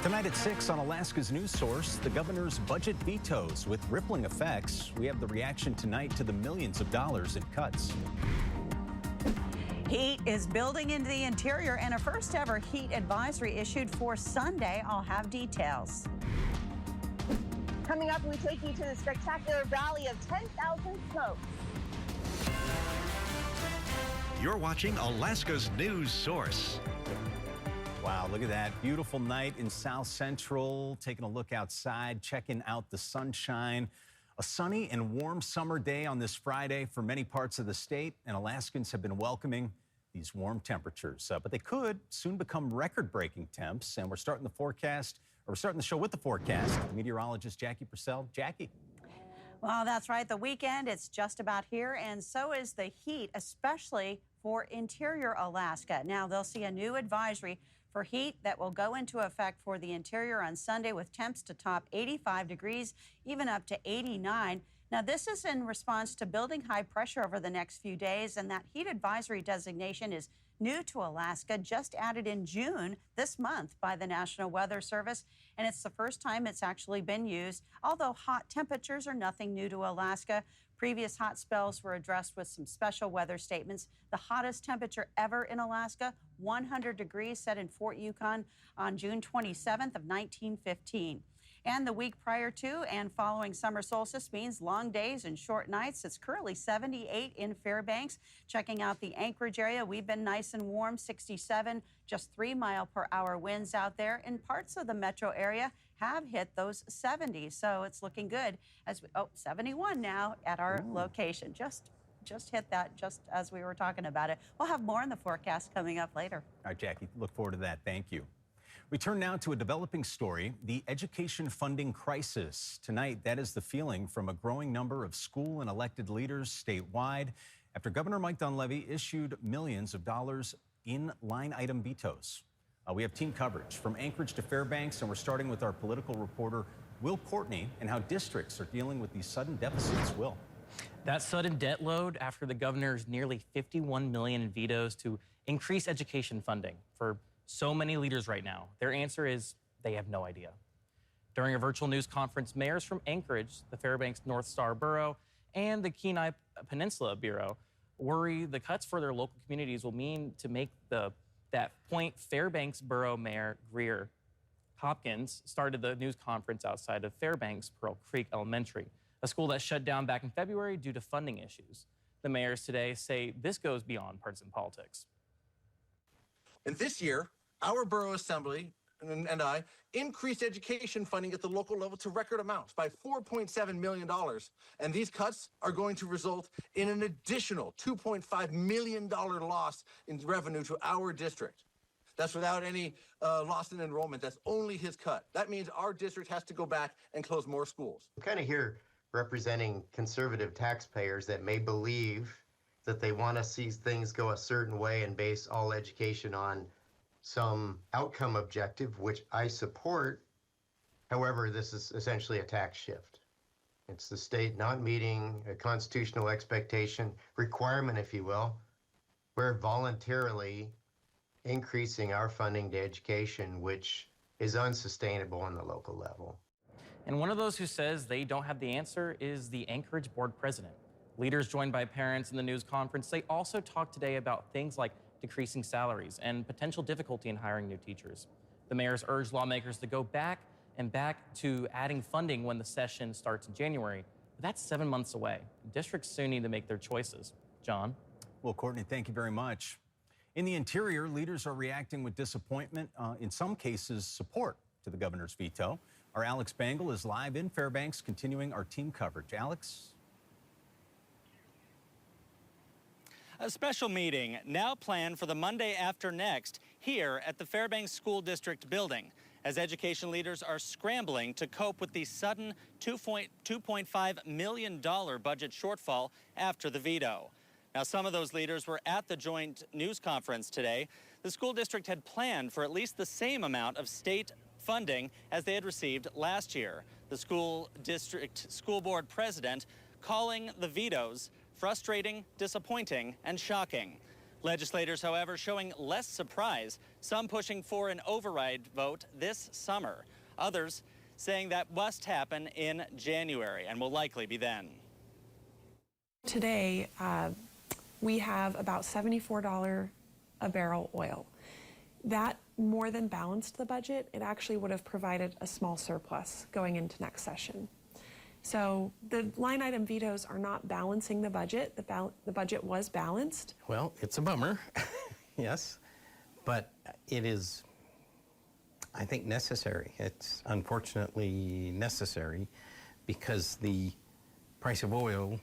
Tonight at 6 on Alaska's news source, the governor's budget vetoes with rippling effects. We have the reaction tonight to the millions of dollars in cuts. Heat is building into the interior and a first ever heat advisory issued for Sunday. I'll have details. Coming up, we take you to the spectacular valley of 10,000 smokes. You're watching Alaska's news source. Wow, look at that. Beautiful night in South Central. Taking a look outside, checking out the sunshine. A sunny and warm summer day on this Friday for many parts of the state, and Alaskans have been welcoming these warm temperatures. But they could soon become record-breaking temps, and we're starting the show with the forecast. The meteorologist Jackie Purcell. Jackie. Well, that's right. The weekend, it's just about here, and so is the heat, especially for interior Alaska. Now, they'll see a new advisory for heat that will go into effect for the interior on Sunday with temps to top 85 degrees, even up to 89. Now, this is in response to building high pressure over the next few days, and that heat advisory designation is new to Alaska, just added in June this month by the National Weather Service, and it's the first time it's actually been used. Although hot temperatures are nothing new to Alaska, previous hot spells were addressed with some special weather statements. The hottest temperature ever in Alaska, 100 degrees, set in Fort Yukon on June 27th of 1915. And the week prior to and following summer solstice means long days and short nights. It's currently 78 in Fairbanks. Checking out the Anchorage area, we've been nice and warm, 67, just 3-mile-per-hour winds out there. In parts of the metro area have hit those 70s, so it's looking good. 71 now at our location. Just hit that just as we were talking about it. We'll have more in the forecast coming up later. All right, Jackie, look forward to that. Thank you. We turn now to a developing story, the education funding crisis. Tonight, that is the feeling from a growing number of school and elected leaders statewide after Governor Mike Dunleavy issued millions of dollars in line item vetoes. We have team coverage from Anchorage to Fairbanks, and we're starting with our political reporter, Will Courtney, and how districts are dealing with these sudden deficits. Will. That sudden debt load after the governor's nearly $51 million in vetoes to increase education funding for so many leaders right now. Their answer is they have no idea. During a virtual news conference, mayors from Anchorage, the Fairbanks North Star Borough, and the Kenai Peninsula Bureau worry the cuts for their local communities will mean to make that point. Fairbanks Borough Mayor Greer Hopkins started the news conference outside of Fairbanks Pearl Creek Elementary, a school that shut down back in February due to funding issues. The mayors today say this goes beyond partisan politics. And this year, our Borough Assembly and I increased education funding at the local level to record amounts by $4.7 million. And these cuts are going to result in an additional $2.5 million loss in revenue to our district. That's without any loss in enrollment. That's only his cut. That means our district has to go back and close more schools. I'm kind of here representing conservative taxpayers that may believe that they want to see things go a certain way and base all education on some outcome objective, which I support. However, this is essentially a tax shift. It's the state not meeting a constitutional expectation, requirement, if you will. We're voluntarily increasing our funding to education, which is unsustainable on the local level. And one of those who says they don't have the answer is the Anchorage board president. Leaders joined by parents in the news conference, they also talked today about things like decreasing salaries and potential difficulty in hiring new teachers. The mayors urged lawmakers to go back to adding funding when the session starts in January. But that's 7 months away. Districts soon need to make their choices. John? Well, Courtney, thank you very much. In the interior, leaders are reacting with disappointment, in some cases support to the governor's veto. Our Alex Bangle is live in Fairbanks, continuing our team coverage. Alex? A special meeting now planned for the Monday after next here at the Fairbanks School District building, as education leaders are scrambling to cope with the sudden $2.5 million budget shortfall after the veto. Now, some of those leaders were at the joint news conference today. The school district had planned for at least the same amount of state funding as they had received last year. The school district school board president calling the vetoes frustrating, disappointing, and shocking. Legislators, however, showing less surprise, some pushing for an override vote this summer. Others saying that must happen in January and will likely be then. Today, we have about $74 a barrel oil. That more than balanced the budget. It actually would have provided a small surplus going into next session. So the line item vetoes are not balancing the budget. The budget was balanced. Well, it's a bummer, yes, but it is, I think, necessary. It's unfortunately necessary because the price of oil,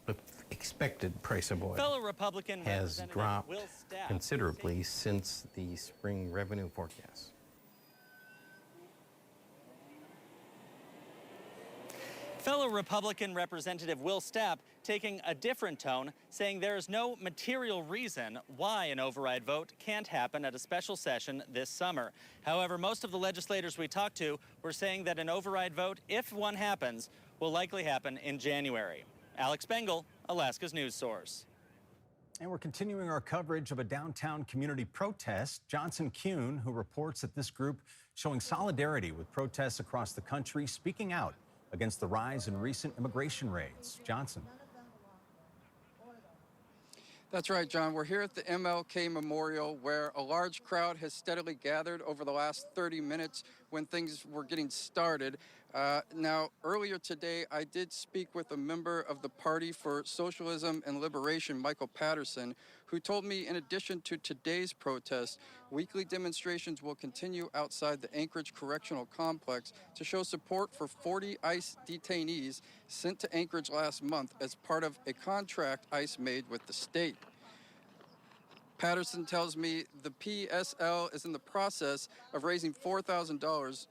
the expected price of oil, Fellow Republican has Representative dropped Will Stapp considerably since the spring revenue forecast. Fellow Republican Representative Will Stapp taking a different tone, saying there is no material reason why an override vote can't happen at a special session this summer. However, most of the legislators we talked to were saying that an override vote, if one happens, will likely happen in January. Alex Bengal, Alaska's news source. And we're continuing our coverage of a downtown community protest. Johnson Kuhn, who reports that this group showing solidarity with protests across the country, speaking out against the rise in recent immigration raids. Johnson. That's right, John. We're here at the MLK Memorial, where a large crowd has steadily gathered over the last 30 minutes when things were getting started. Now, earlier today, I did speak with a member of the Party for Socialism and Liberation, Michael Patterson, who told me in addition to today's protest, weekly demonstrations will continue outside the Anchorage Correctional Complex to show support for 40 ICE detainees sent to Anchorage last month as part of a contract ICE made with the state. Patterson tells me the PSL is in the process of raising $4,000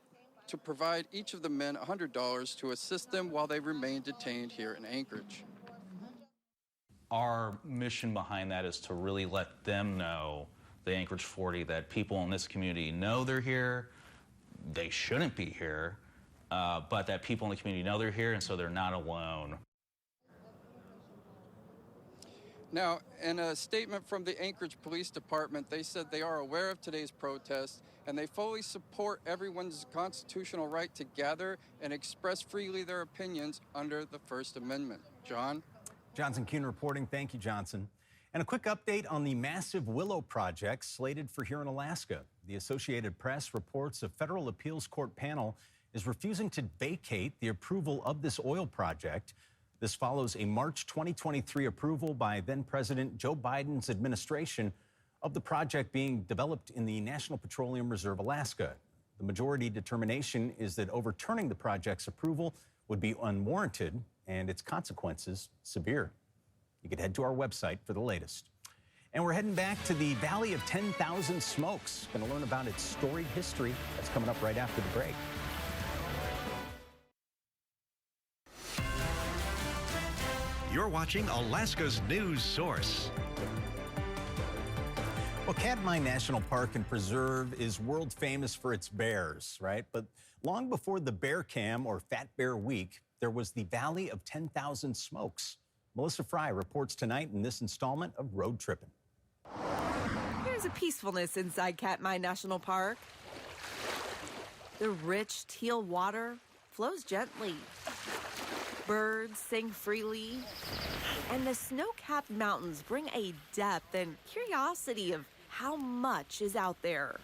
to provide each of the men $100 to assist them while they remain detained here in Anchorage. Our mission behind that is to really let them know, the Anchorage 40, that people in this community know they're here, they shouldn't be here, but that people in the community know they're here, and so they're not alone. Now, in a statement from the Anchorage Police Department, they said they are aware of today's protest and they fully support everyone's constitutional right to gather and express freely their opinions under the First Amendment. John? Johnson Kuhn reporting. Thank you, Johnson. And a quick update on the massive Willow project slated for here in Alaska. The Associated Press reports a federal appeals court panel is refusing to vacate the approval of this oil project. This follows a March 2023 approval by then-President Joe Biden's administration of the project being developed in the National Petroleum Reserve, Alaska. The majority determination is that overturning the project's approval would be unwarranted and its consequences severe. You can head to our website for the latest. And we're heading back to the Valley of 10,000 Smokes. Going to learn about its storied history. That's coming up right after the break. You're watching Alaska's news source. Well, Katmai National Park and Preserve is world famous for its bears, right? But long before the Bear Cam or Fat Bear Week, there was the Valley of 10,000 Smokes. Melissa Fry reports tonight in this installment of Road Trippin'. There's a peacefulness inside Katmai National Park. The rich teal water flows gently. Birds sing freely. And the snow-capped mountains bring a depth and curiosity of how much is out there.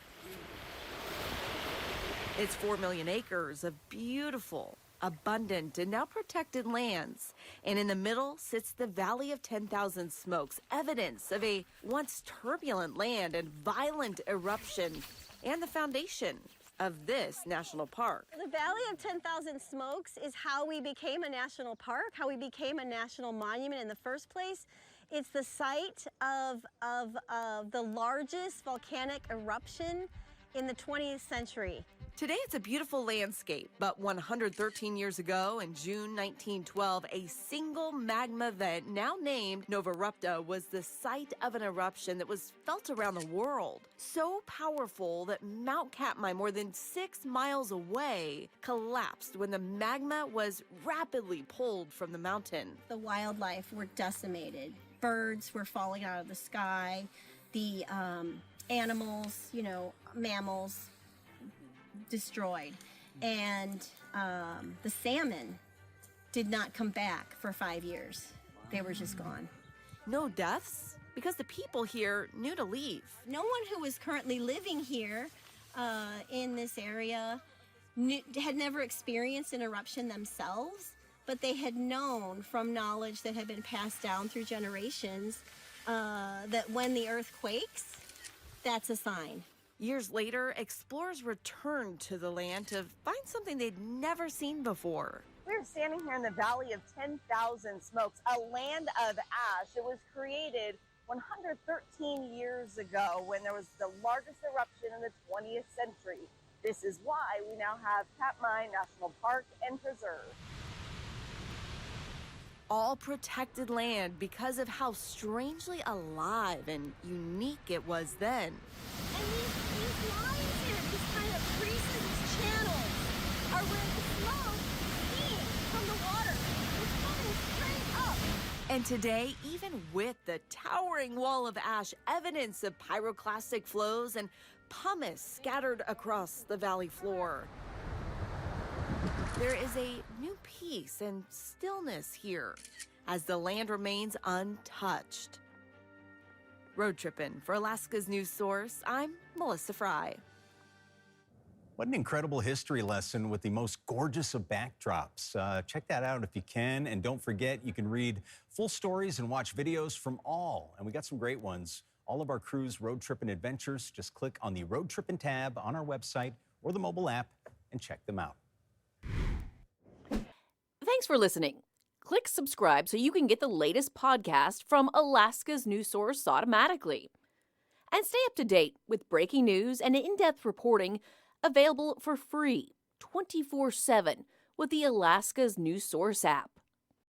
It's 4 million acres of beautiful, abundant, and now protected lands. And in the middle sits the Valley of 10,000 Smokes, evidence of a once turbulent land and violent eruption, and the foundation of this national park. The Valley of 10,000 Smokes is how we became a national park, how we became a national monument in the first place. It's the site of the largest volcanic eruption in the 20th century. Today it's a beautiful landscape, but 113 years ago, in June 1912, a single magma vent, now named Nova Rupta, was the site of an eruption that was felt around the world. So powerful that Mount Katmai, more than 6 miles away, collapsed when the magma was rapidly pulled from the mountain. The wildlife were decimated. birds were falling out of the sky, the animals, mammals destroyed, and the salmon did not come back for 5 years. They were just gone. No deaths? Because the people here knew to leave. No one who was currently living here in this area had never experienced an eruption themselves, but they had known from knowledge that had been passed down through generations that when the earth quakes, that's a sign. Years later, explorers returned to the land to find something they'd never seen before. We're standing here in the Valley of 10,000 Smokes, a land of ash. It was created 113 years ago when there was the largest eruption in the 20th century. This is why we now have Katmai National Park and Preserve. All protected land because of how strangely alive and unique it was then. And these lines here, these kind of creases, these channels, are where the smoke steam from the water is coming straight up. And today, even with the towering wall of ash, evidence of pyroclastic flows and pumice scattered across the valley floor, there is a new peace and stillness here as the land remains untouched. Road tripping for Alaska's news source, I'm Melissa Fry. What an incredible history lesson with the most gorgeous of backdrops. Check that out if you can. And don't forget, you can read full stories and watch videos from and we got some great ones, all of our crew's road tripping adventures. Just click on the Road Tripping tab on our website or the mobile app and check them out. Thanks for listening. Click subscribe so you can get the latest podcast from Alaska's news source automatically. And stay up to date with breaking news and in-depth reporting available for free 24/7 with the Alaska's news source app.